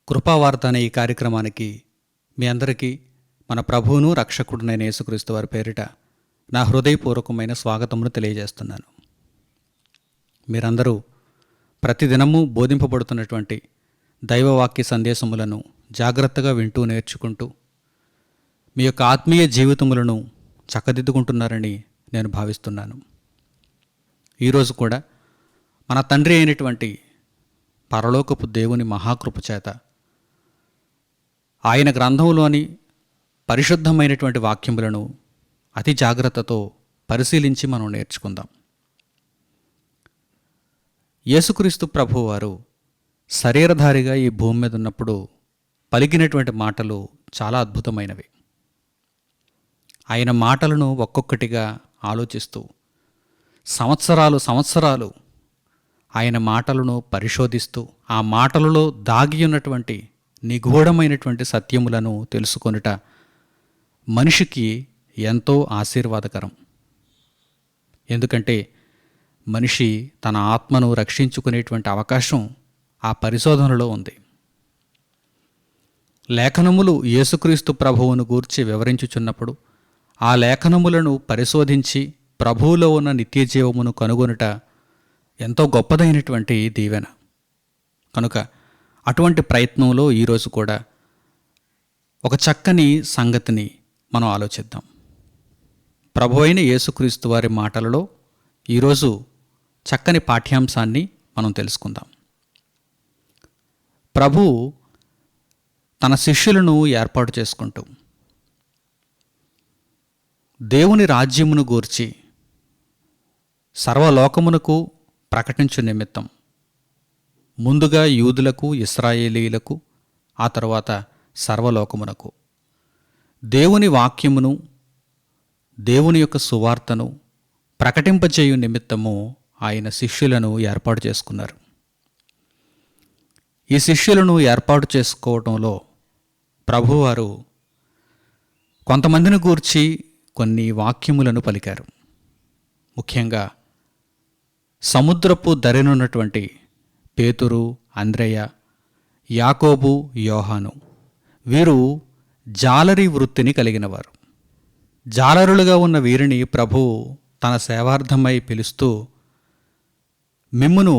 కృపావార్త అనే ఈ కార్యక్రమానికి మీ అందరికీ మన ప్రభువును రక్షకుడునైన యేసుక్రీస్తు వారి పేరిట నా హృదయపూర్వకమైన స్వాగతమును తెలియజేస్తున్నాను. మీరందరూ ప్రతిదినము బోధింపబడుతున్నటువంటి దైవవాక్య సందేశములను జాగ్రత్తగా వింటూ నేర్చుకుంటూ మీ యొక్క ఆత్మీయ జీవితములను చక్కదిద్దుకుంటున్నారని నేను భావిస్తున్నాను. ఈరోజు కూడా మన తండ్రి అయినటువంటి పరలోకపు దేవుని మహాకృప చేత ఆయన గ్రంథంలోని పరిశుద్ధమైనటువంటి వాక్యములను అతి జాగ్రత్తతో పరిశీలించి మనం నేర్చుకుందాం. యేసుక్రీస్తు ప్రభువారు శరీరధారిగా ఈ భూమి మీద ఉన్నప్పుడు పలికినటువంటి మాటలు చాలా అద్భుతమైనవి. ఆయన మాటలను ఒక్కొక్కటిగా ఆలోచిస్తూ సంవత్సరాలు ఆయన మాటలను పరిశోధిస్తూ ఆ మాటలలో దాగి ఉన్నటువంటి నిగూఢమైనటువంటి సత్యములను తెలుసుకొనుట మనిషికి ఎంతో ఆశీర్వాదకరం. ఎందుకంటే మనిషి తన ఆత్మను రక్షించుకునేటువంటి అవకాశం ఆ పరిశోధనలో ఉంది. లేఖనములు యేసుక్రీస్తు ప్రభువును గూర్చి వివరించుచున్నప్పుడు ఆ లేఖనములను పరిశోధించి ప్రభువులో ఉన్న నిత్యజీవమును కనుగొనుట ఎంతో గొప్పదైనటువంటి దీవెన. కనుక అటువంటి ప్రయత్నంలో ఈరోజు కూడా ఒక చక్కని సంగతిని మనం ఆలోచిద్దాం. ప్రభువైన యేసుక్రీస్తు వారి మాటలలో ఈరోజు చక్కని పాఠ్యాంశాన్ని మనం తెలుసుకుందాం. ప్రభువు తన శిష్యులను ఏర్పాటు చేసుకుంటూ దేవుని రాజ్యమును గూర్చి సర్వలోకమునకు ప్రకటించు నిమిత్తం ముందుగా యూదులకు, ఇశ్రాయేలీలకు, ఆ తర్వాత సర్వలోకమునకు దేవుని వాక్యమును, దేవుని యొక్క సువార్తను ప్రకటింపచేయు నిమిత్తము ఆయన శిష్యులను ఏర్పాటు చేసుకున్నారు. ఈ శిష్యులను ఏర్పాటు చేసుకోవడంలో ప్రభువారు కొంతమందిని గూర్చి కొన్ని వాక్యములను పలికారు. ముఖ్యంగా సముద్రపు దరినున్నటువంటి పేతురు, అంద్రెయ, యాకోబు, యోహాను వీరు జాలరి వృత్తిని కలిగినవారు. జాలరులుగా ఉన్న వీరిని ప్రభువు తన సేవార్థమై పిలుస్తూ మిమ్మును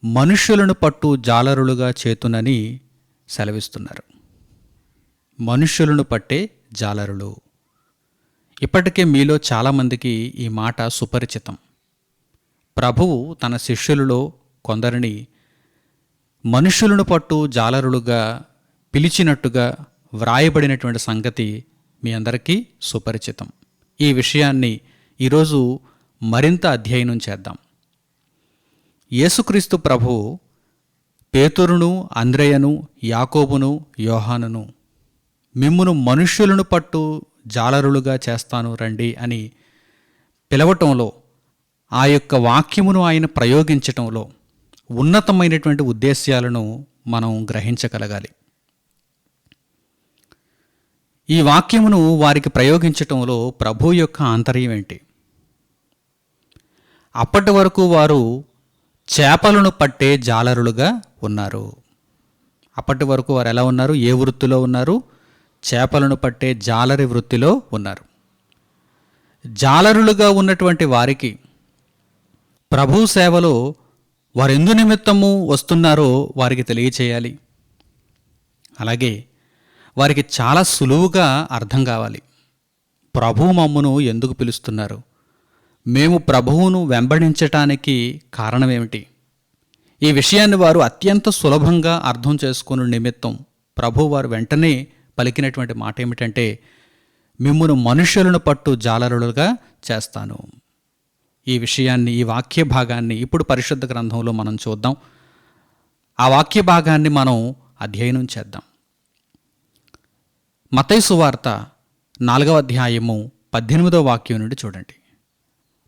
మనుష్యులను పట్టు జాలరులుగా చేతునని సెలవిస్తున్నారు. మనుష్యులను పట్టే జాలరులు. ఇప్పటికే మీలో చాలామందికి ఈ మాట సుపరిచితం. ప్రభువు తన శిష్యులలో కొందరిని మనుష్యులను పట్టు జాలరులుగా పిలిచినట్టుగా వ్రాయబడినటువంటి సంగతి మీ అందరికీ సుపరిచితం. ఈ విషయాన్ని ఈరోజు మరింత అధ్యయనం చేద్దాం. యేసుక్రీస్తు ప్రభువు పేతురును, అంద్రెయను, యాకోబును, యోహానును మిమ్మును మనుష్యులను పట్టు జాలరులుగా చేస్తాను రండి అని పిలవటంలో, ఆ యొక్క వాక్యమును ఆయన ప్రయోగించటంలో ఉన్నతమైనటువంటి ఉద్దేశ్యాలను మనం గ్రహించగలగాలి. ఈ వాక్యమును వారికి ప్రయోగించటంలో ప్రభు యొక్క ఆంతర్యం ఏంటి? అప్పటి వరకు వారు చేపలను పట్టే జాలరులుగా ఉన్నారు. అప్పటి వరకు వారు ఎలా ఉన్నారు? ఏ వృత్తిలో ఉన్నారు? చేపలను పట్టే జాలరి వృత్తిలో ఉన్నారు. జాలరులుగా ఉన్నటువంటి వారికి ప్రభు సేవలో వారు ఎందు నిమిత్తము వస్తున్నారో వారికి తెలియచేయాలి. అలాగే వారికి చాలా సులువుగా అర్థం కావాలి. ప్రభువు మమ్మును ఎందుకు పిలుస్తున్నారు? మేము ప్రభువును వెంబడించటానికి కారణమేమిటి? ఈ విషయాన్ని వారు అత్యంత సులభంగా అర్థం చేసుకునే నిమిత్తం ప్రభు వారు వెంటనే పలికినటువంటి మాట ఏమిటంటే, మిమ్మును మనుష్యులను పట్టు జాలరులుగా చేస్తాను. ఈ విషయాన్ని, ఈ వాక్య భాగాన్ని ఇప్పుడు పరిశుద్ధ గ్రంథంలో మనం చూద్దాం. ఆ వాక్య భాగాన్ని మనం అధ్యయనం చేద్దాం. మత్తయి సువార్త 4వ అధ్యాయము 18వ వాక్యం నుండి చూడండి.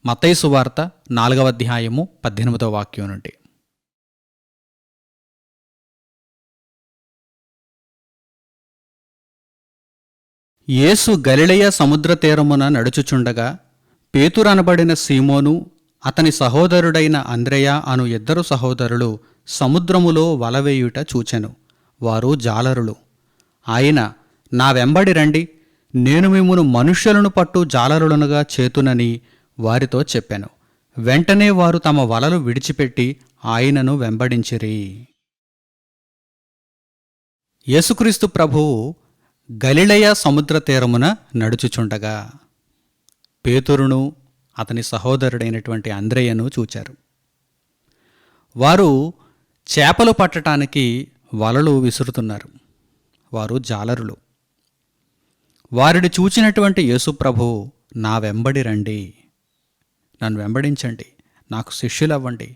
మత్తయి సువార్త 4వ అధ్యాయము 18వ వాక్యం నుండి. యేసు గలిలయ సముద్ర తీరమున నడుచుచుండగా పేతురనబడిన సీమోను, అతని సహోదరుడైన అంద్రెయ అను ఇద్దరు సహోదరులు సముద్రములో వలవేయుట చూచెను. వారు జాలరులు. ఆయన, నా వెంబడి రండి, నేను మిమ్మును మనుష్యులను పట్టు జాలరులనుగా చేతునని వారితో చెప్పాను. వెంటనే వారు తమ వలలు విడిచిపెట్టి ఆయనను వెంబడించిరి. యేసుక్రీస్తు ప్రభువు గలిలయ సముద్ర తీరమున నడుచుచుండగా పేతురును అతని సహోదరుడైనటువంటి అంద్రెయను చూచారు. వారు చేపలు పట్టడానికి వలలు విసురుతున్నారు. వారు జాలరులు. వారిని చూచినటువంటి యేసుప్రభువు, నా వెంబడి రండి, నన్ను వెంబడించండి, నాకు శిష్యులవ్వండి,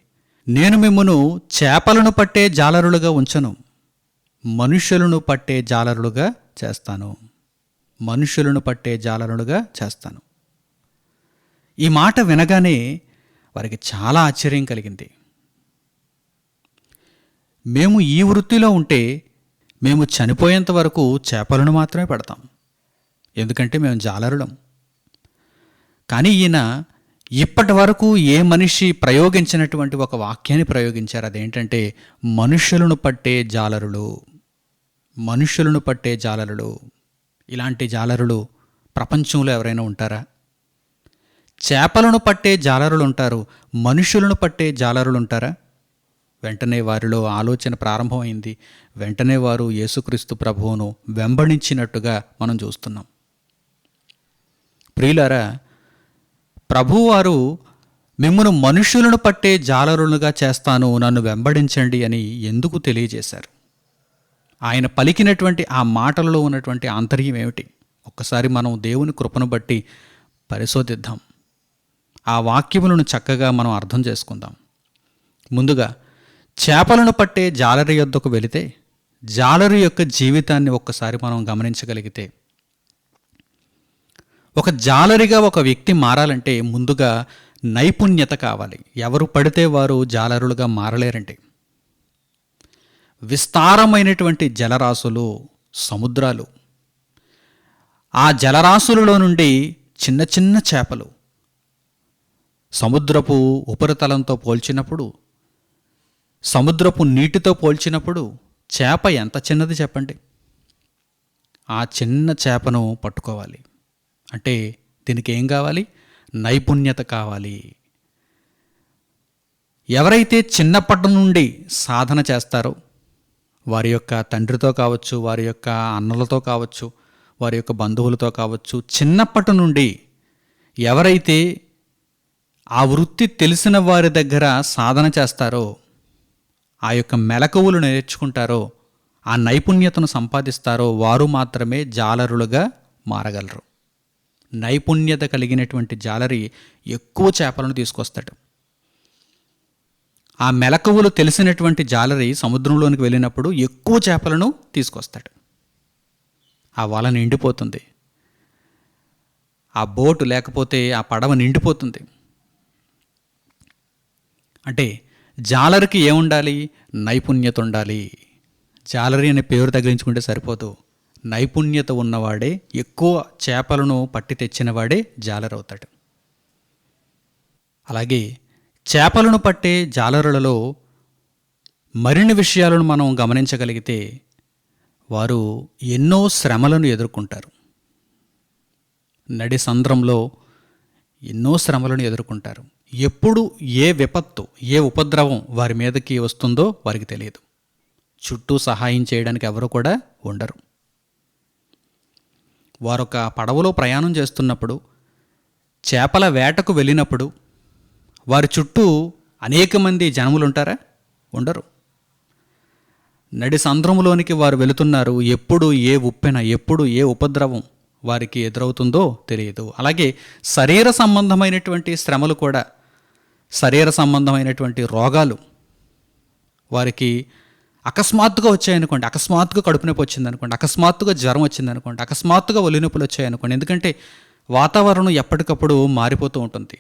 నేను మిమ్మును చేపలను పట్టే జాలరులుగా ఉంచను, మనుష్యులను పట్టే జాలరులుగా చేస్తాను, మనుష్యులను పట్టే జాలరులుగా చేస్తాను. ఈ మాట వినగానే వారికి చాలా ఆశ్చర్యం కలిగింది. మేము ఈ వృత్తిలో ఉంటే మేము చనిపోయేంత వరకు చేపలను మాత్రమే పడతాం, ఎందుకంటే మేము జాలరులం. కానీ ఈయన ఇప్పటి వరకు ఏ మనిషి ప్రయోగించినటువంటి ఒక వాక్యాన్ని ప్రయోగించారు. అదేంటంటే మనుష్యులను పట్టే జాలరులు, మనుష్యులను పట్టే జాలరులు. ఇలాంటి జాలరులు ప్రపంచంలో ఎవరైనా ఉంటారా? చేపలను పట్టే జాలరులు ఉంటారు, మనుష్యులను పట్టే జాలరులు ఉంటారా? వెంటనే వారిలో ఆలోచన ప్రారంభమైంది. వెంటనే వారు యేసుక్రీస్తు ప్రభువును వెంబడించినట్టుగా మనం చూస్తున్నాం. ప్రియులారా, ప్రభువారు మిమ్మును మనుష్యులను పట్టే జాలరులుగా చేస్తాను, నన్ను వెంబడించండి అని ఎందుకు తెలియజేశారు? ఆయన పలికినటువంటి ఆ మాటలలో ఉన్నటువంటి ఆంతర్యం ఏమిటి? ఒక్కసారి మనం దేవుని కృపను బట్టి పరిశోధిద్దాం. ఆ వాక్యములను చక్కగా మనం అర్థం చేసుకుందాం. ముందుగా చేపలను పట్టే జాలరి యొద్దకు వెళితే, జాలరి యొక్క జీవితాన్ని ఒక్కసారి మనం గమనించగలిగితే, ఒక జాలరిగా ఒక వ్యక్తి మారాలంటే ముందుగా నైపుణ్యత కావాలి. ఎవరు పడితే వారు జాలరులుగా మారలేరండి. విస్తారమైనటువంటి జలరాశులు, సముద్రాలు, ఆ జలరాశులలో నుండి చిన్న చిన్న చేపలు సముద్రపు ఉపరితలంతో పోల్చినప్పుడు, సముద్రపు నీటితో పోల్చినప్పుడు చేప ఎంత చిన్నది చెప్పండి. ఆ చిన్న చేపను పట్టుకోవాలి అంటే దీనికి ఏం కావాలి? నైపుణ్యత కావాలి. ఎవరైతే చిన్నప్పటి నుండి సాధన చేస్తారో, వారి యొక్క తండ్రితో కావచ్చు, వారి యొక్క అన్నలతో కావచ్చు, వారి యొక్క బంధువులతో కావచ్చు, చిన్నప్పటి నుండి ఎవరైతే ఆ వృత్తి తెలిసిన వారి దగ్గర సాధన చేస్తారో, ఆ యొక్క మెలకువలు నేర్చుకుంటారో, ఆ నైపుణ్యతను సంపాదిస్తారో, వారు మాత్రమే జాలరులుగా మారగలరు. నైపుణ్యత కలిగినటువంటి జాలరి ఎక్కువ చేపలను తీసుకొస్తాడు. ఆ మెలకువలు తెలిసినటువంటి జాలరి సముద్రంలోనికి వెళ్ళినప్పుడు ఎక్కువ చేపలను తీసుకొస్తాడు. ఆ వల నిండిపోతుంది, ఆ బోటు లేకపోతే ఆ పడవ నిండిపోతుంది. అంటే జాలరికి ఏముండాలి? నైపుణ్యత ఉండాలి. జాలరి అనే పేరు తగిలించుకుంటే సరిపోదు. నైపుణ్యత ఉన్నవాడే, ఎక్కువ చేపలను పట్టి తెచ్చినవాడే జాలరు అవుతాడు. అలాగే చేపలను పట్టే జాలరులలో మరిన్ని విషయాలను మనం గమనించగలిగితే, వారు ఎన్నో శ్రమలను ఎదుర్కొంటారు. నడి సంద్రంలో ఎన్నో శ్రమలను ఎదుర్కొంటారు. ఎప్పుడు ఏ విపత్తు, ఏ ఉపద్రవం వారి మీదకి వస్తుందో వారికి తెలియదు. చుట్టూ సహాయం చేయడానికి ఎవరు కూడా ఉండరు. వారొక పడవలో ప్రయాణం చేస్తున్నప్పుడు, చేపల వేటకు వెళ్ళినప్పుడు వారి చుట్టూ అనేక మంది జనములు ఉంటారా? ఉండరు. నడి సంద్రములోనికి వారు వెళుతున్నారు. ఎప్పుడు ఏ ఉప్పెన, ఎప్పుడు ఏ ఉపద్రవం వారికి ఎదురవుతుందో తెలియదు. అలాగే శరీర సంబంధమైనటువంటి శ్రమలు కూడా, శరీర సంబంధమైనటువంటి రోగాలు వారికి అకస్మాత్తుగా వచ్చాయనుకోండి, అకస్మాత్తుగా కడుపు నొప్పి వచ్చిందనుకోండి, అకస్మాత్తుగా జ్వరం వచ్చిందనుకోండి, అకస్మాత్తుగా ఒళ్ళు నొప్పులు వచ్చాయనుకోండి. ఎందుకంటే వాతావరణం ఎప్పటికప్పుడు మారిపోతూ ఉంటుంది.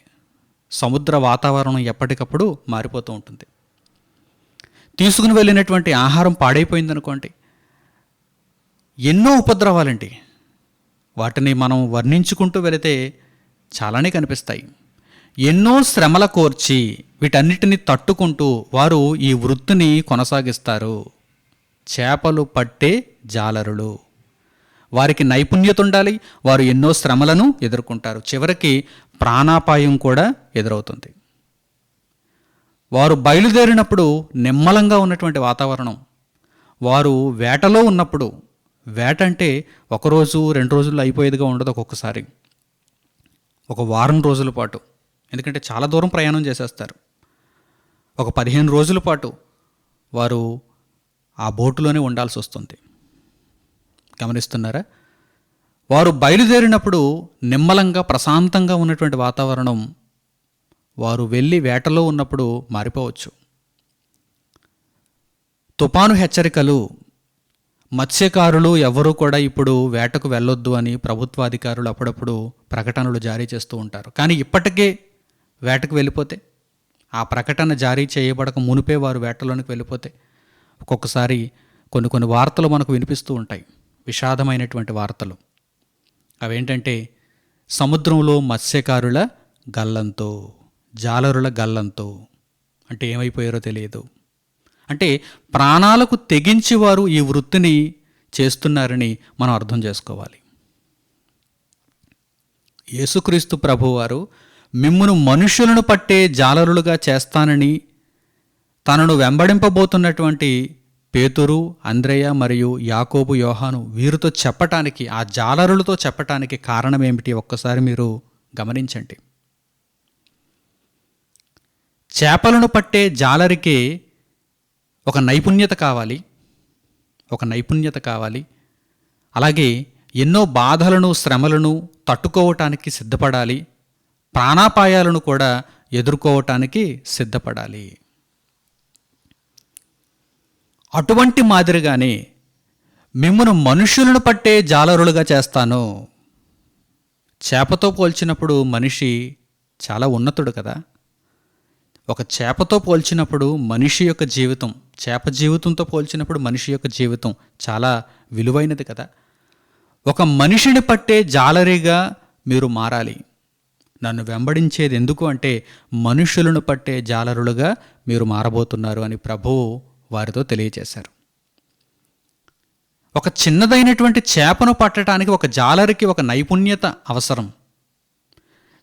సముద్ర వాతావరణం ఎప్పటికప్పుడు మారిపోతూ ఉంటుంది. తీసుకుని వెళ్ళినటువంటి ఆహారం పాడైపోయిందనుకోండి, ఎన్నో ఉపద్రవాలండి. వాటిని మనం వర్ణించుకుంటూ వెళితే చాలానే కనిపిస్తాయి. ఎన్నో శ్రమల కోర్చి వీటన్నిటిని తట్టుకుంటూ వారు ఈ వృత్తిని కొనసాగిస్తారు. చేపలు పట్టే జాలరులు. వారికి నైపుణ్యత ఉండాలి. వారు ఎన్నో శ్రమలను ఎదుర్కొంటారు. చివరికి ప్రాణాపాయం కూడా ఎదురవుతుంది. వారు బయలుదేరినప్పుడు నిమ్మలంగా ఉన్నటువంటి వాతావరణం, వారు వేటలో ఉన్నప్పుడు, వేట అంటే ఒకరోజు 2 రోజుల్లో అయిపోయేదిగా ఉండదు. ఒక్కొక్కసారి ఒక వారం రోజుల పాటు, ఎందుకంటే చాలా దూరం ప్రయాణం చేసేస్తారు. ఒక 15 రోజుల పాటు వారు ఆ బోటులోనే ఉండాల్సి వస్తుంది. గమనిస్తున్నారా? వారు బయలుదేరినప్పుడు నిమ్మలంగా ప్రశాంతంగా ఉన్నటువంటి వాతావరణం వారు వెళ్ళి వేటలో ఉన్నప్పుడు మారిపోవచ్చు. తుఫాను హెచ్చరికలు, మత్స్యకారులు ఎవరూ కూడా ఇప్పుడు వేటకు వెళ్ళొద్దు అని ప్రభుత్వాధికారులు అప్పుడప్పుడు ప్రకటనలు జారీ చేస్తూ ఉంటారు. కానీ ఇప్పటికే వేటకు వెళ్ళిపోతే, ఆ ప్రకటన జారీ చేయబడక మునిపే వారు వేటలోనికి వెళ్ళిపోతే ఒక్కొక్కసారి కొన్ని వార్తలు మనకు వినిపిస్తూ ఉంటాయి, విషాదమైనటువంటి వార్తలు. అవేంటంటే సముద్రంలో మత్స్యకారుల గల్లంతో, జాలరుల గల్లంతో. అంటే ఏమైపోయారో తెలియదు. అంటే ప్రాణాలకు తెగించి వారు ఈ వృత్తిని చేస్తున్నారని మనం అర్థం చేసుకోవాలి. యేసుక్రీస్తు ప్రభువారు మిమ్మును మనుషులను పట్టే జాలరులుగా చేస్తానని తనను వెంబడింపబోతున్నటువంటి పేతురు, అంద్రెయ మరియు యాకోబు, యోహాను వీరితో చెప్పటానికి, ఆ జాలరులతో చెప్పటానికి కారణం ఏమిటి ఒక్కసారి మీరు గమనించండి. చేపలను పట్టే జాలరికి ఒక నైపుణ్యత కావాలి. అలాగే ఎన్నో బాధలను, శ్రమలను తట్టుకోవటానికి సిద్ధపడాలి. ప్రాణాపాయాలను కూడా ఎదుర్కోవటానికి సిద్ధపడాలి. అటువంటి మాదిరిగానే మిమ్మును మనుషులను పట్టే జాలరులుగా చేస్తాను. చేపతో పోల్చినప్పుడు మనిషి చాలా ఉన్నతుడు కదా. ఒక చేపతో పోల్చినప్పుడు మనిషి యొక్క జీవితం, చేప జీవితంతో పోల్చినప్పుడు మనిషి యొక్క జీవితం చాలా విలువైనది కదా. ఒక మనిషిని పట్టే జాలరిగా మీరు మారాలి. నన్ను వెంబడించేది ఎందుకు అంటే మనుషులను పట్టే జాలరులుగా మీరు మారబోతున్నారు అని ప్రభువు వారితో తెలియజేశారు. ఒక చిన్నదైనటువంటి చేపను పట్టడానికి ఒక జాలరికి ఒక నైపుణ్యత అవసరం.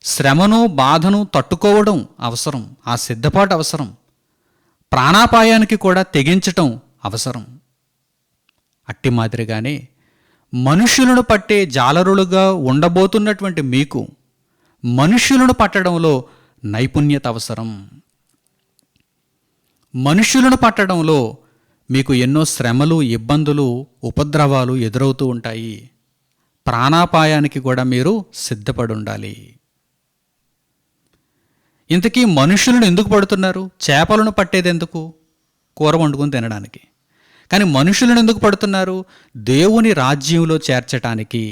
శ్రమను, బాధను తట్టుకోవడం అవసరం. ఆ సిద్ధపాటు అవసరం. ప్రాణాపాయానికి కూడా తెగించటం అవసరం. అట్టి మాదిరిగానే మనుషులను పట్టే జాలరులుగా ఉండబోతున్నటువంటి మీకు మనుషులను పట్టడంలో నైపుణ్యత అవసరం. మనుషులను పట్టడంలో మీకు ఎన్నో శ్రమలు, ఇబ్బందులు, ఉపద్రవాలు ఎదురవుతూ ఉంటాయి. ప్రాణాపాయానికి కూడా మీరు సిద్ధపడి ఉండాలి. ఇంతకీ మనుషులను ఎందుకు పడుతున్నారు? చేపలను పట్టేది ఎందుకు? కూర వండుకొని తినడానికి. కానీ మనుషులను ఎందుకు పడుతున్నారు? దేవుని రాజ్యంలో చేర్చటానికి.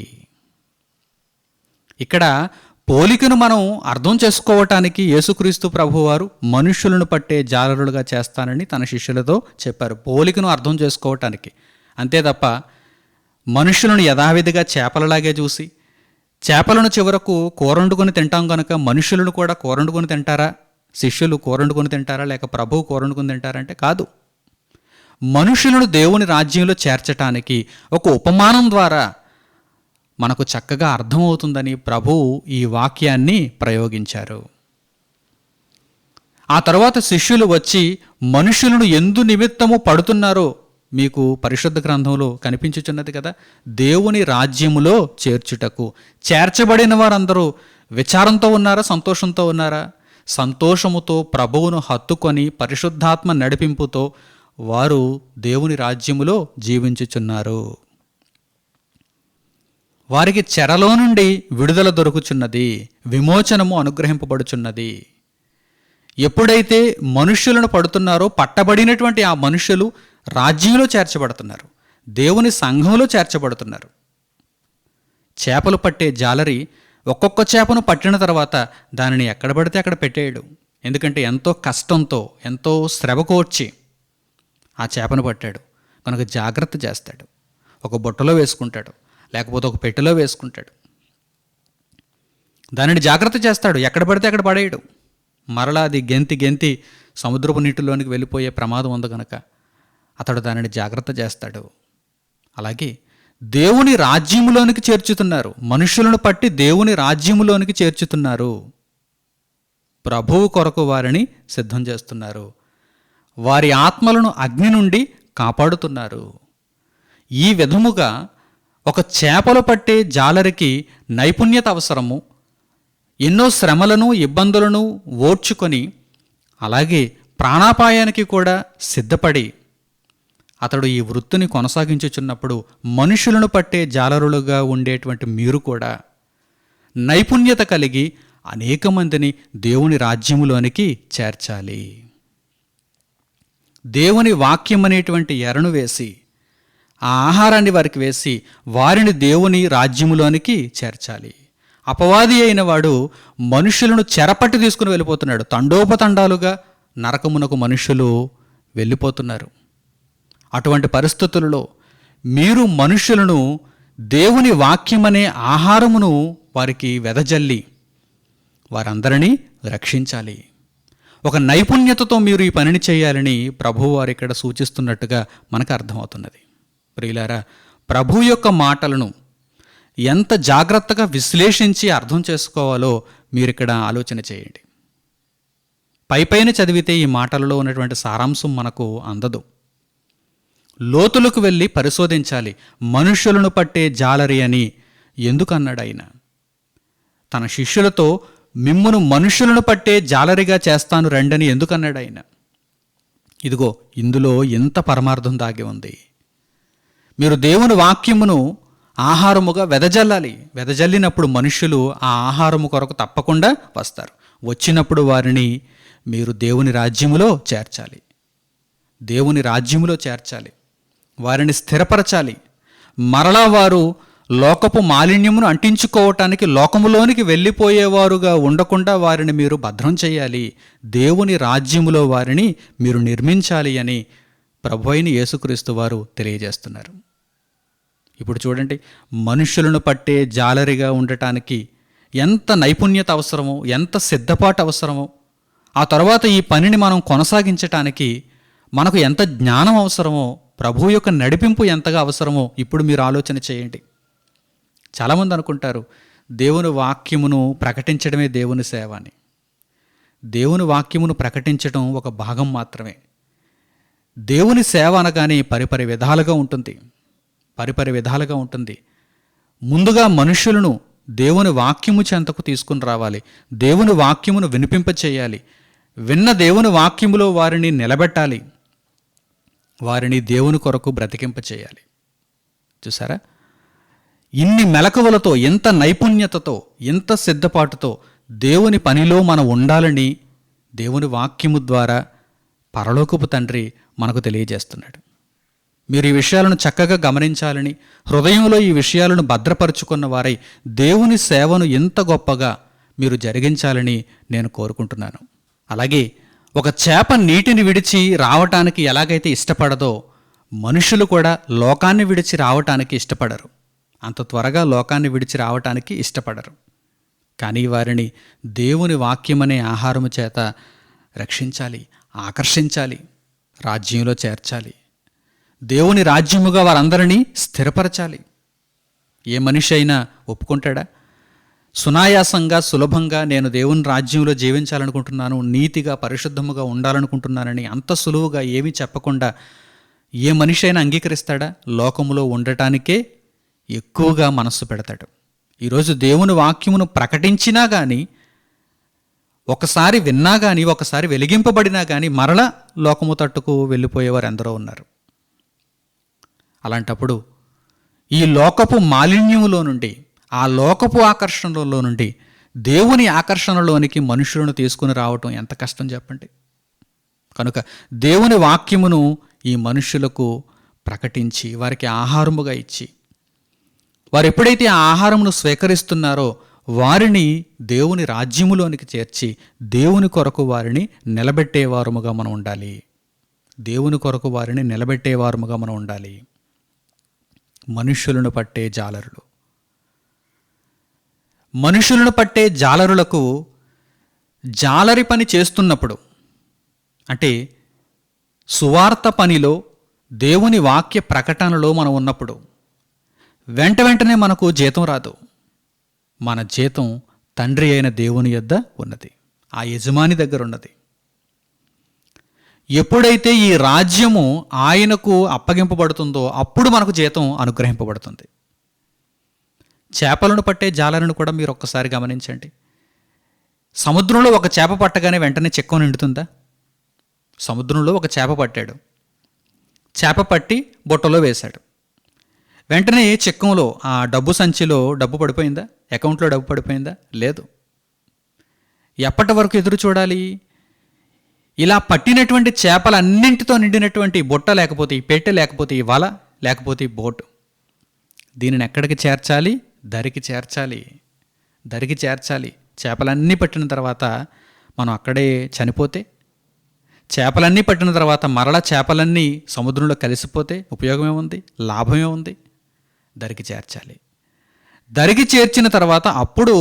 ఇక్కడ పోలికను మనం అర్థం చేసుకోవటానికి యేసుక్రీస్తు ప్రభువారు మనుషులను పట్టే జాలరులుగా చేస్తానని తన శిష్యులతో చెప్పారు. పోలికను అర్థం చేసుకోవటానికి. అంతే తప్ప మనుషులను యథావిధిగా చేపలలాగే చూసి, చేపలను చివరకు కూరండుకొని తింటాం కనుక మనుషులను కూడా కూరండుకొని తింటారా? శిష్యులు కూరండుకొని తింటారా? లేక ప్రభువు కూరండుకొని తింటారంటే కాదు. మనుషులను దేవుని రాజ్యంలో చేర్చటానికి ఒక ఉపమానం ద్వారా మనకు చక్కగా అర్థమవుతుందని ప్రభువు ఈ వాక్యాన్ని ప్రయోగించారు. ఆ తర్వాత శిష్యులు వచ్చి మనుషులను ఎందు నిమిత్తము పడుతున్నారో మీకు పరిశుద్ధ గ్రంథంలో కనిపించుచున్నది కదా. దేవుని రాజ్యములో చేర్చుటకు. చేర్చబడిన వారందరూ విచారంతో ఉన్నారా? సంతోషంతో ఉన్నారా? సంతోషముతో ప్రభువును హత్తుకొని పరిశుద్ధాత్మ నడిపింపుతో వారు దేవుని రాజ్యములో జీవించుచున్నారు. వారికి చెరలో నుండి విడుదల దొరుకుచున్నది, విమోచనము అనుగ్రహింపబడుచున్నది. ఎప్పుడైతే మనుష్యులను పడుతున్నారో పట్టబడినటువంటి ఆ మనుషులు రాజ్యంలో చేర్చబడుతున్నారు, దేవుని సంఘంలో చేర్చబడుతున్నారు. చేపలు పట్టే జాలరి ఒక్కొక్క చేపను పట్టిన తర్వాత దానిని ఎక్కడ పడితే అక్కడ పెట్టేయడు. ఎందుకంటే ఎంతో కష్టంతో, ఎంతో శ్రమ కోర్చి ఆ చేపను పట్టాడు కనుక జాగ్రత్త చేస్తాడు. ఒక బుట్టలో వేసుకుంటాడు, లేకపోతే ఒక పెట్టెలో వేసుకుంటాడు. దానిని జాగ్రత్త చేస్తాడు, ఎక్కడ పడితే అక్కడ పడేయడు. మరలా అది గెంతి సముద్రపు నీటిలోనికి వెళ్ళిపోయే ప్రమాదం ఉంది కనుక అతడు దానిని జాగ్రత్త చేస్తాడు. అలాగే దేవుని రాజ్యములోనికి చేర్చుతున్నారు. మనుషులను పట్టి దేవుని రాజ్యములోనికి చేర్చుతున్నారు. ప్రభువు కొరకు వారిని సిద్ధం చేస్తున్నారు. వారి ఆత్మలను అగ్ని నుండి కాపాడుతున్నారు. ఈ విధముగా ఒక చేపలు పట్టే జాలరికి నైపుణ్యత అవసరము. ఎన్నో శ్రమలను ఇబ్బందులను ఓర్చుకొని అలాగే ప్రాణాపాయానికి కూడా సిద్ధపడి అతడు ఈ వృత్తిని కొనసాగించుచున్నప్పుడు మనుషులను పట్టే జాలరులుగా ఉండేటువంటి మీరు కూడా నైపుణ్యత కలిగి అనేక మందిని దేవుని రాజ్యములోనికి చేర్చాలి. దేవుని వాక్యం అనేటువంటి ఎరను వేసి ఆ ఆహారాన్ని వారికి వేసి వారిని దేవుని రాజ్యములోనికి చేర్చాలి. అపవాది అయిన వాడు మనుషులను చెరపట్టి తీసుకుని వెళ్ళిపోతున్నాడు. తండోపతండాలుగా నరకమునకు మనుషులు వెళ్ళిపోతున్నారు. అటువంటి పరిస్థితులలో మీరు మనుషులను దేవుని వాక్యమనే ఆహారమును వారికి వెదజల్లి వారందరినీ రక్షించాలి. ఒక నైపుణ్యతతో మీరు ఈ పనిని చేయాలని ప్రభువు వారు ఇక్కడ సూచిస్తున్నట్టుగా మనకు అర్థమవుతున్నది. ప్రియులారా, ప్రభు యొక్క మాటలను ఎంత జాగ్రత్తగా విశ్లేషించి అర్థం చేసుకోవాలో మీరు ఇక్కడ ఆలోచన చేయండి. పైపైన చదివితే ఈ మాటలలో ఉన్నటువంటి సారాంశం మనకు అందదు. లోతులకు వెళ్ళి పరిశోధించాలి. మనుషులను పట్టే జాలరి అని ఎందుకు అన్నాడు ఆయన? తన శిష్యులతో మిమ్మును మనుషులను పట్టే జాలరిగా చేస్తాను రండని ఎందుకన్నాడు ఆయన? ఇదిగో ఇందులో ఎంత పరమార్థం దాగి ఉంది. మీరు దేవుని వాక్యమును ఆహారముగా వెదజల్లాలి. వెదజల్లినప్పుడు మనుషులు ఆ ఆహారము కొరకు తప్పకుండా వస్తారు. వచ్చినప్పుడు వారిని మీరు దేవుని రాజ్యములో చేర్చాలి. దేవుని రాజ్యములో చేర్చాలి. వారిని స్థిరపరచాలి. మరలా వారు లోకపు మాలిన్యమును అంటించుకోవటానికి లోకములోనికి వెళ్ళిపోయేవారుగా ఉండకుండా వారిని మీరు భద్రం చేయాలి. దేవుని రాజ్యములో వారిని మీరు నిర్మించాలి అని ప్రభువైన యేసుక్రీస్తు వారు తెలియజేస్తున్నారు. ఇప్పుడు చూడండి, మనుషులను పట్టే జాలరిగా ఉండటానికి ఎంత నైపుణ్యత అవసరమో, ఎంత సిద్ధపాటు అవసరమో, ఆ తర్వాత ఈ పనిని మనం కొనసాగించటానికి మనకు ఎంత జ్ఞానం అవసరమో, ప్రభువు యొక్క నడిపింపు ఎంతగా అవసరమో ఇప్పుడు మీరు ఆలోచన చేయండి. చాలామంది అనుకుంటారు దేవుని వాక్యమును ప్రకటించడమే దేవుని సేవ అని. దేవుని వాక్యమును ప్రకటించడం ఒక భాగం మాత్రమే. దేవుని సేవ అనగానే పరిపరి విధాలుగా ఉంటుంది. పరిపరి విధాలుగా ఉంటుంది. ముందుగా మనుషులను దేవుని వాక్యము చెంతకు తీసుకుని రావాలి. దేవుని వాక్యమును వినిపింపచేయాలి. విన్న దేవుని వాక్యములో వారిని నిలబెట్టాలి. వారిని దేవుని కొరకు బ్రతికింపచేయాలి. చూసారా, ఇన్ని మెలకువలతో, ఎంత నైపుణ్యతతో, ఎంత సిద్ధపాటుతో దేవుని పనిలో మనం ఉండాలని దేవుని వాక్యము ద్వారా పరలోకపు తండ్రి మనకు తెలియజేస్తున్నాడు. మీరు ఈ విషయాలను చక్కగా గమనించాలని, హృదయంలో ఈ విషయాలను భద్రపరుచుకున్న వారై దేవుని సేవను ఎంత గొప్పగా మీరు జరిగించాలని నేను కోరుకుంటున్నాను. అలాగే ఒక చేప నీటిని విడిచి రావటానికి ఎలాగైతే ఇష్టపడదో, మనుషులు కూడా లోకాన్ని విడిచి రావటానికి ఇష్టపడరు. అంత త్వరగా లోకాన్ని విడిచి రావటానికి ఇష్టపడరు. కానీ వారిని దేవుని వాక్యమనే ఆహారము చేత రక్షించాలి, ఆకర్షించాలి, రాజ్యంలో చేర్చాలి. దేవుని రాజ్యముగా వారందరినీ స్థిరపరచాలి. ఏ మనిషి అయినా ఒప్పుకుంటాడా? సునాయాసంగా, సులభంగా నేను దేవుని రాజ్యంలో జీవించాలనుకుంటున్నాను, నీతిగా, పరిశుద్ధముగా ఉండాలనుకుంటున్నానని అంత సులువుగా ఏమీ చెప్పకుండా ఏ మనిషి అయినా అంగీకరిస్తాడా? లోకములో ఉండటానికే ఎక్కువగా మనస్సు పెడతాడు. ఈరోజు దేవుని వాక్యమును ప్రకటించినా కానీ, ఒకసారి విన్నా కానీ, ఒకసారి వెలిగింపబడినా కానీ మరలా లోకము తట్టుకు వెళ్ళిపోయేవారు ఎందరో ఉన్నారు. అలాంటప్పుడు ఈ లోకపు మాలిన్యములో నుండి, ఆ లోకపు ఆకర్షణలో నుండి దేవుని ఆకర్షణలోనికి మనుషులను తీసుకుని రావటం ఎంత కష్టం చెప్పండి. కనుక దేవుని వాక్యమును ఈ మనుషులకు ప్రకటించి వారికి ఆహారముగా ఇచ్చి, వారు ఎప్పుడైతే ఆ ఆహారమును స్వీకరిస్తున్నారో వారిని దేవుని రాజ్యములోనికి చేర్చి దేవుని కొరకు వారిని నిలబెట్టేవారముగా మనం ఉండాలి. దేవుని కొరకు వారిని నిలబెట్టేవారముగా మనం ఉండాలి. మనుషులను పట్టే జాలరులు, మనుషులను పట్టే జాలరులకు జాలరి పని చేస్తున్నప్పుడు, అంటే సువార్త పనిలో, దేవుని వాక్య ప్రకటనలో మనం ఉన్నప్పుడు వెంటనే మనకు జీతం రాదు. మన జీతం తండ్రి అయిన దేవుని యొద్ద ఉన్నది, ఆ యజమాని దగ్గర ఉన్నది. ఎప్పుడైతే ఈ రాజ్యము ఆయనకు అప్పగింపబడుతుందో అప్పుడు మనకు జీతం అనుగ్రహింపబడుతుంది. చేపలను పట్టే జాలలను కూడా మీరు ఒక్కసారి గమనించండి. సముద్రంలో ఒక చేప పట్టగానే వెంటనే చెక్కం నిండుతుందా? సముద్రంలో ఒక చేప పట్టాడు, చేప పట్టి బుట్టలో వేశాడు, వెంటనే చెక్కంలో ఆ డబ్బు సంచిలో డబ్బు పడిపోయిందా? అకౌంట్లో డబ్బు పడిపోయిందా? లేదు. ఎప్పటి వరకు ఎదురు చూడాలి? ఇలా పట్టినటువంటి చేపలన్నింటితో నిండినటువంటి బుట్ట, లేకపోతే ఈ పెట్టె, లేకపోతే ఈ వల, లేకపోతే ఈ బోటు, దీనిని ఎక్కడికి చేర్చాలి? దరికి చేర్చాలి, దరికి చేర్చాలి. చేపలన్నీ పట్టిన తర్వాత మనం అక్కడే చనిపోతే, చేపలన్నీ పట్టిన తర్వాత మరలా చేపలన్నీ సముద్రంలో కలిసిపోతే ఉపయోగమే ఉంది? లాభమే ఉంది? దరికి చేర్చాలి. దరికి చేర్చిన తర్వాత అప్పుడు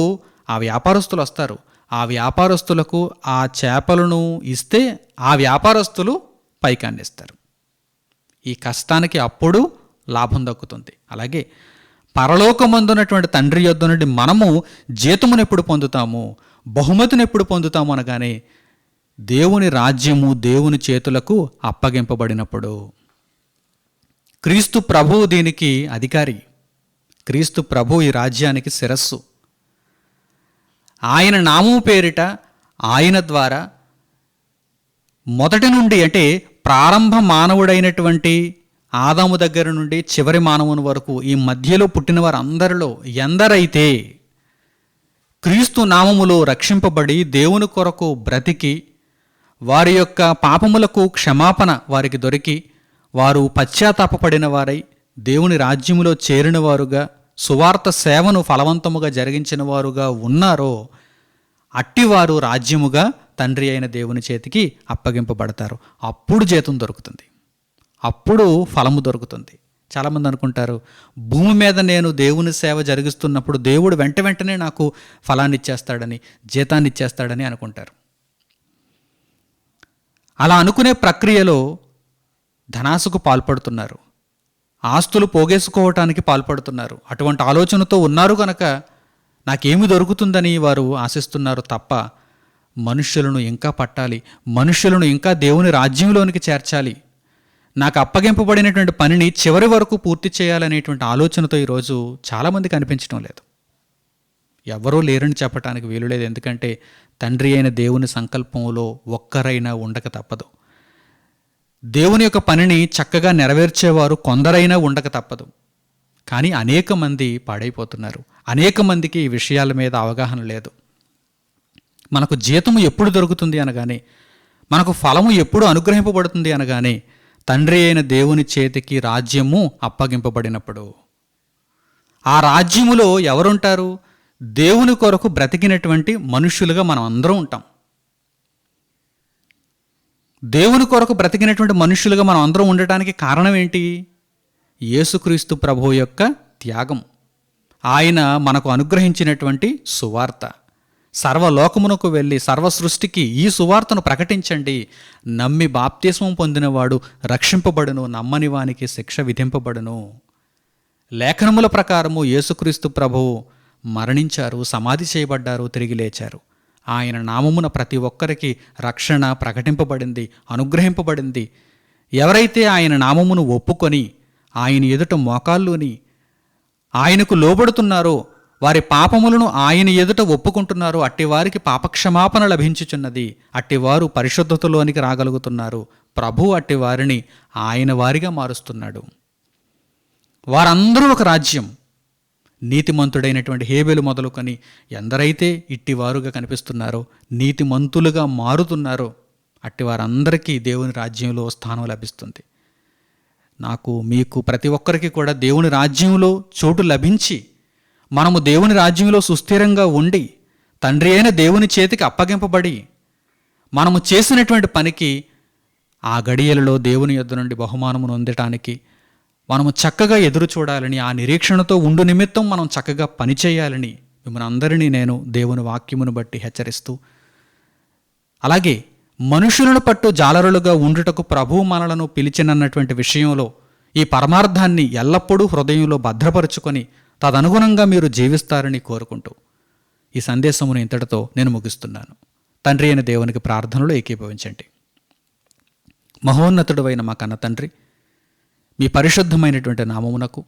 ఆ వ్యాపారస్తులు వస్తారు. ఆ వ్యాపారస్తులకు ఆ చేపలను ఇస్తే ఆ వ్యాపారస్తులు పైకి అందిస్తారు. ఈ కష్టానికి అప్పుడు లాభం దక్కుతుంది. అలాగే పరలోకమందున్నటువంటి తండ్రి యొద్ద నుండి మనము జీతమును ఎప్పుడు పొందుతాము, బహుమతిని ఎప్పుడు పొందుతాము అనగానే దేవుని రాజ్యము దేవుని చేతులకు అప్పగింపబడినప్పుడు. క్రీస్తు ప్రభువు దీనికి అధికారి, క్రీస్తు ప్రభు ఈ రాజ్యానికి శిరస్సు. ఆయన నామము పేరిట, ఆయన ద్వారా మొదటి నుండి, అంటే ప్రారంభ మానవుడైనటువంటి ఆదాము దగ్గర నుండి చివరి మానవుని వరకు ఈ మధ్యలో పుట్టిన వారందరిలో ఎందరైతే క్రీస్తు నామములో రక్షింపబడి దేవుని కొరకు బ్రతికి వారి యొక్క పాపములకు క్షమాపణ వారికి దొరికి వారు పశ్చాత్తాపపడిన వారై దేవుని రాజ్యములో చేరిన వారుగా, సువార్త సేవను ఫలవంతముగా జరిగించిన వారుగా ఉన్నారో అట్టివారు రాజ్యముగా తండ్రి అయిన దేవుని చేతికి అప్పగింపబడతారు. అప్పుడు జీతం దొరుకుతుంది, అప్పుడు ఫలము దొరుకుతుంది. చాలామంది అనుకుంటారు, భూమి మీద నేను దేవుని సేవ జరిగిస్తున్నప్పుడు దేవుడు వెంటనే నాకు ఫలాన్ని ఇచ్చేస్తాడని, జీతాన్ని ఇచ్చేస్తాడని అనుకుంటారు. అలా అనుకునే ప్రక్రియలో ధనాసుకు పాల్పడుతున్నారు, ఆస్తులు పోగేసుకోవటానికి పాల్పడుతున్నారు. అటువంటి ఆలోచనతో ఉన్నారు కనుక నాకేమి దొరుకుతుందని వారు ఆశిస్తున్నారు తప్ప మనుష్యులను ఇంకా పట్టాలి, మనుష్యులను ఇంకా దేవుని రాజ్యంలోనికి చేర్చాలి, నాకు అప్పగింపబడినటువంటి పనిని చివరి వరకు పూర్తి చేయాలనేటువంటి ఆలోచనతో ఈరోజు చాలామంది కనిపించడం లేదు. ఎవరూ లేరని చెప్పడానికి వీలు లేదు. ఎందుకంటే తండ్రి అయిన దేవుని సంకల్పంలో ఒక్కరైనా ఉండక తప్పదు. దేవుని యొక్క పనిని చక్కగా నెరవేర్చేవారు కొందరైనా ఉండక తప్పదు. కానీ అనేక మంది పాడైపోతున్నారు. అనేక మందికి ఈ విషయాల మీద అవగాహన లేదు. మనకు జీతము ఎప్పుడు దొరుకుతుంది అనగానే, మనకు ఫలము ఎప్పుడు అనుగ్రహింపబడుతుంది అనగానే తండ్రి అయిన దేవుని చేతికి రాజ్యము అప్పగింపబడినప్పుడు. ఆ రాజ్యములో ఎవరుంటారు? దేవుని కొరకు బ్రతికినటువంటి మనుష్యులుగా మనం అందరం ఉంటాం. దేవుని కొరకు బ్రతికినటువంటి మనుష్యులుగా మనం అందరం ఉండటానికి కారణం ఏంటి? యేసుక్రీస్తు ప్రభువు యొక్క త్యాగం, ఆయన మనకు అనుగ్రహించినటువంటి సువార్త. సర్వలోకమునకు వెళ్ళి సర్వ సృష్టికి ఈ సువార్తను ప్రకటించండి, నమ్మి బాప్తిస్మం పొందినవాడు రక్షింపబడును, నమ్మని వానికి శిక్ష విధింపబడును. లేఖనముల ప్రకారము యేసుక్రీస్తు ప్రభువు మరణించారు, సమాధి చేయబడ్డారు, తిరిగి లేచారు. ఆయన నామమున ప్రతి ఒక్కరికి రక్షణ ప్రకటింపబడింది, అనుగ్రహింపబడింది. ఎవరైతే ఆయన నామమును ఒప్పుకొని ఆయన ఎదుట మోకాళ్ళుని ఆయనకు లోబడుతున్నారో, వారి పాపములను ఆయన ఎదుట ఒప్పుకుంటున్నారో అట్టివారికి పాపక్షమాపణ లభించుచున్నది. అట్టివారు పరిశుద్ధతలోనికి రాగలుగుతున్నారు. ప్రభు అట్టివారిని ఆయన వారిగా మారుస్తున్నాడు. వారందరూ ఒక రాజ్యం. నీతిమంతుడైనటువంటి హేబెలు మొదలుకొని ఎందరైతే ఇట్టివారుగా కనిపిస్తున్నారో, నీతిమంతులుగా మారుతున్నారో అట్టివారందరికీ దేవుని రాజ్యంలో స్థానం లభిస్తుంది. నాకు, మీకు, ప్రతి ఒక్కరికి కూడా దేవుని రాజ్యంలో చోటు లభించి మనము దేవుని రాజ్యంలో సుస్థిరంగా ఉండి తండ్రి అయిన దేవుని చేతికి అప్పగింపబడి మనము చేసినటువంటి పనికి ఆ గడియలలో దేవుని యొద్ద నుండి బహుమానమును పొందటానికి మనము చక్కగా ఎదురు చూడాలని, ఆ నిరీక్షణతో ఉండు నిమిత్తం మనం చక్కగా పనిచేయాలని మిమ్మల్ని అందరినీ నేను దేవుని వాక్యమును బట్టి హెచ్చరిస్తూ, అలాగే మనుషులను పట్టు జాలరులుగా ఉండుటకు ప్రభువు మనలను పిలిచినన్నటువంటి విషయంలో ఈ పరమార్థాన్ని ఎల్లప్పుడూ హృదయంలో భద్రపరుచుకొని తదనుగుణంగా మీరు జీవిస్తారని కోరుకుంటూ ఈ సందేశమును ఇంతటితో నేను ముగిస్తున్నాను. తండ్రి అయిన దేవునికి ప్రార్థనలో ఏకీభవించండి. మహోన్నతుడు అయిన మా కన్న తండ్రి, మీ పరిశుద్ధమైనటువంటి నామమునకు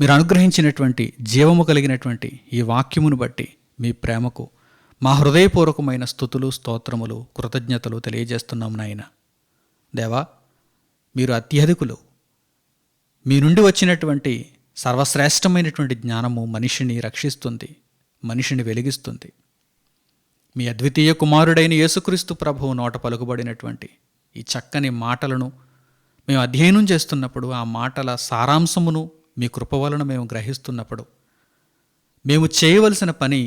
మీరు అనుగ్రహించినటువంటి జీవము కలిగినటువంటి ఈ వాక్యమును బట్టి మీ ప్రేమకు మా హృదయపూర్వకమైన స్తుతులు, స్తోత్రములు, కృతజ్ఞతలు తెలియజేస్తున్నాం నాయన. దేవా, మీరు అత్యధికులు. మీ నుండి వచ్చినటువంటి సర్వశ్రేష్టమైనటువంటి జ్ఞానము మనిషిని రక్షిస్తుంది, మనిషిని వెలిగిస్తుంది. మీ అద్వితీయ కుమారుడైన యేసుక్రీస్తు ప్రభువు నోట పలుకుబడినటువంటి ఈ చక్కని మాటలను మేము అధ్యయనం చేస్తున్నప్పుడు, ఆ మాటల సారాంశమును మీ కృప వలన మేము గ్రహిస్తున్నప్పుడు, మేము చేయవలసిన పని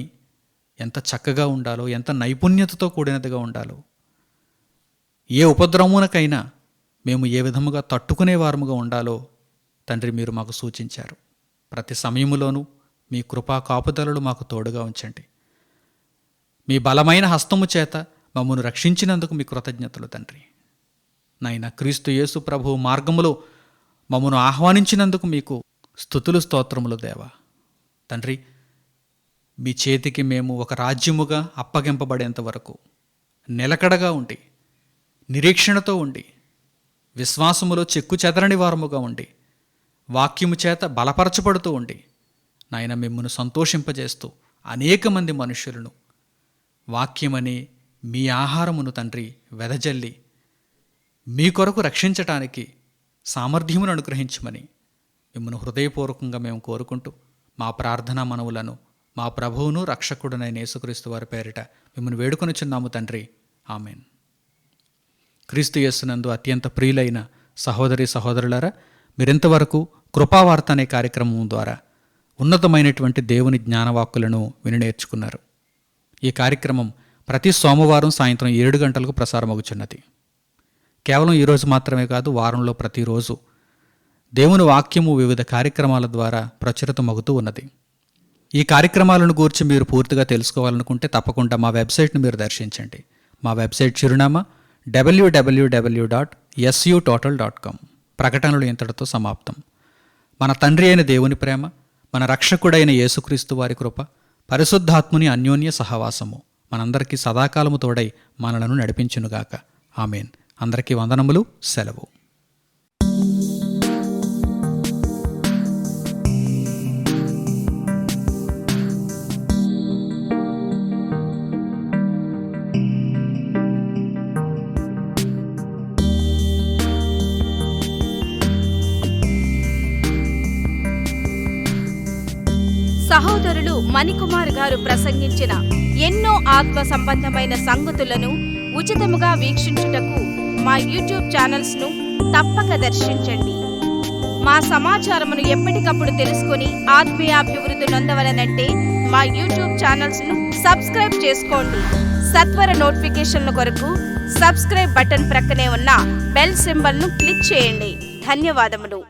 ఎంత చక్కగా ఉండాలో, ఎంత నైపుణ్యతతో కూడినదిగా ఉండాలో, ఏ ఉపద్రవమునకైనా మేము ఏ విధముగా తట్టుకునే వారముగా ఉండాలో తండ్రి మీరు మాకు సూచించారు. ప్రతి సమయములోనూ మీ కృపా కాపుదలలు మాకు తోడుగా ఉంచండి. మీ బలమైన హస్తము చేత మమ్మను రక్షించినందుకు మీ కృతజ్ఞతలు తండ్రి. నాయన, క్రీస్తు యేసు ప్రభువు మార్గములో మమ్మను ఆహ్వానించినందుకు మీకు స్తుతులు, స్తోత్రములు దేవా. తండ్రి, మీ చేతికి మేము ఒక రాజ్యముగా అప్పగింపబడేంత వరకు నిలకడగా ఉండి, నిరీక్షణతో ఉండి, విశ్వాసములో చెక్కు చెదరని వారముగా ఉండి, వాక్యము చేత బలపరచబడుతూ ఉండి, నాయన మిమ్మను సంతోషింపజేస్తూ అనేక మంది మనుషులను వాక్యమని మీ ఆహారమును తండ్రి వెదజల్లి మీ కొరకు రక్షించటానికి సామర్థ్యమును అనుగ్రహించమని మిమ్మను హృదయపూర్వకంగా మేము కోరుకుంటూ మా ప్రార్థనా మనవులను మా ప్రభువును రక్షకుడునైన యేసుక్రీస్తు వారి పేరిట మిమ్మల్ని వేడుకొనుచున్నాము తండ్రి. ఆమెన్. క్రీస్తు యేసునందు అత్యంత ప్రియులైన సహోదరి సహోదరులారా, మీరింతవరకు కృపావార్త అనే కార్యక్రమం ద్వారా ఉన్నతమైనటువంటి దేవుని జ్ఞానవాక్కులను విని నేర్చుకున్నారు. ఈ కార్యక్రమం ప్రతి సోమవారం సాయంత్రం 7 గంటలకు ప్రసారమవుచున్నది. కేవలం ఈరోజు మాత్రమే కాదు, వారంలో ప్రతిరోజు దేవుని వాక్యము వివిధ కార్యక్రమాల ద్వారా ప్రచురితమవుతూ ఉన్నది. ఈ కార్యక్రమాలను గూర్చి మీరు పూర్తిగా తెలుసుకోవాలనుకుంటే తప్పకుండా మా వెబ్సైట్ను మీరు దర్శించండి. మా వెబ్సైట్ చిరునామా www.sutotal.com. ప్రకటనలు ఇంతటితో సమాప్తం. మన తండ్రి అయిన దేవుని ప్రేమ, మన రక్షకుడైన యేసుక్రీస్తు వారి కృప, పరిశుద్ధాత్ముని అన్యోన్య సహవాసము మనందరికీ సదాకాలము తోడై మనలను నడిపించునుగాక. ఆమెన్. అందరికీ వందనములు. సెలవు. సహోదరులు మణికుమార్ గారు ప్రసంగించిన ఎన్నో ఆత్మ సంబంధమైన సంగతులను ఉచితముగా వీక్షించుటకు మా యూట్యూబ్ ఛానల్స్ను తప్పక దర్శించండి. మా సమాచారమును ఎప్పటికప్పుడు తెలుసుకొని ఆత్మీయాభివృద్ధి నొందవలనంటే మా యూట్యూబ్ ఛానల్స్ను సబ్స్క్రైబ్ చేసుకోండి. సత్వర నోటిఫికేషన్ల కొరకు సబ్స్క్రైబ్ బటన్ ప్రక్కనే ఉన్న బెల్ సింబల్ను క్లిక్ చేయండి. ధన్యవాదములు.